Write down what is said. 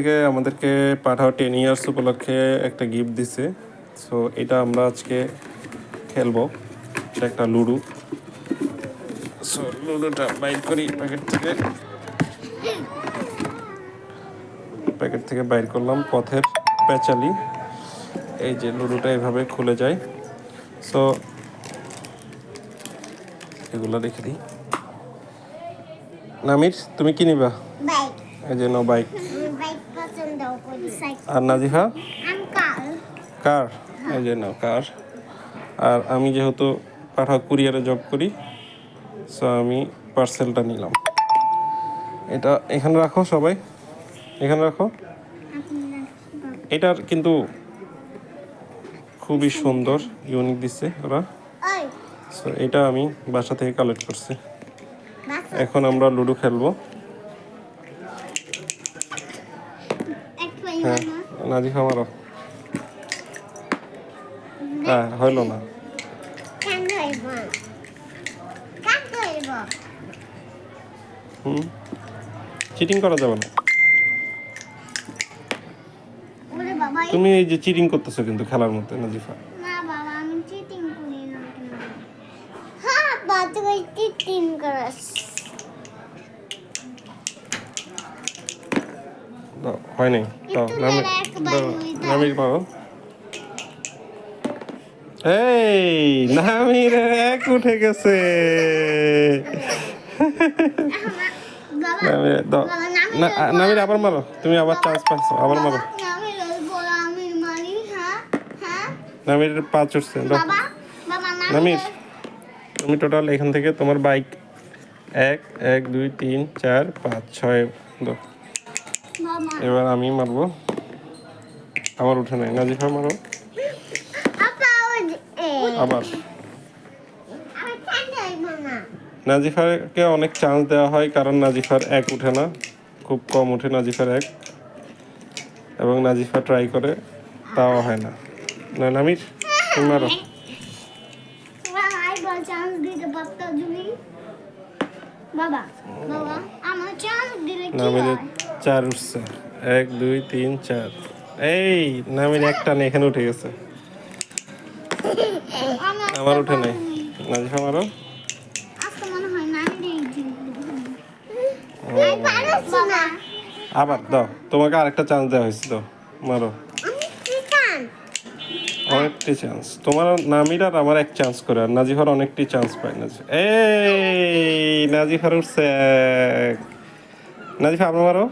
থেকে আমাদেরকে পাঠাও 10 ইয়ার্স উপলক্ষে একটা গিফট দিছে। সো এটা আমরা আজকে খেলবো। এটা একটা লুডো। সো লুডোটা বাইর করি প্যাকেট থেকে বাইর করলাম পথের পেঁচালি। এই যে লুডোটা এভাবে খুলে যায়। সো এগুলো রেখে দিই। নামির তুমি কি নিবা? বাইক। এই যে নাও বাইক। বাইক পছন্দ করি। আর নাজিফা? আমি কার। কার? এই যে নাও কার। আর আমি যেহেতু পাঠাও কুরিয়ারে জব করি, সো আমি পার্সেলটা নিলাম। এটা এখানে রাখো সবাই, এখানে রাখো। এটার কিন্তু খুবই সুন্দর, ইউনিক দিচ্ছে ওরা। সো এটা আমি বাসা থেকে কালেক্ট করছি। এখন আমরা লুডো খেলবো। হ্যাঁ নাজিফা মারো। হ্যাঁ হইল না। চিটিং করা যাবে না। তুমি এই যে চিটিং করতেছো কিন্তু খেলার মধ্যে নাজিফা। না বাবা আমি চিটিং করি না। হ্যাঁ বাবা তুই চিটিং করিস। দাও হয় নাই। দাও নামির মারো। এই নামির এক উঠে গেছে। নামির আবার মারো, তুমি আবার চান্স পাচ্ছ, আবার মারো। নামির 5 উঠছে। নামির তুমি টোটাল এখান থেকে তোমার বাইক 1 1 2 3 4 5 6 দাও। এবার আমি মারবো। আমার উঠে নাই। নাজিফা মারো আবার। নাজিফাকে অনেক চান্স দেওয়া হয় কারণ নাজিফার 1 উঠে না, খুব কম উঠে নাজিফার 1, এবং নাজিফা ট্রাই করে তাও হয় না। নামির তুমি মারো। নামির 4 উঠছে। 1 2 3 4। এই নামির একটা নেই, এখানে উঠে গেছে। আমার উঠে নাই। নাজিফা মারো। আবার দাও, তোমাকে আরেকটা চান্স দেওয়া হয়েছে, তো মারো। অনেকটি চান্স তোমার। নামির আর আমার 1 চান্স করে, আর নাজিফার অনেকটি চান্স পায়। এই নাজিফার উঠছে। নাজিফা আবার মারো।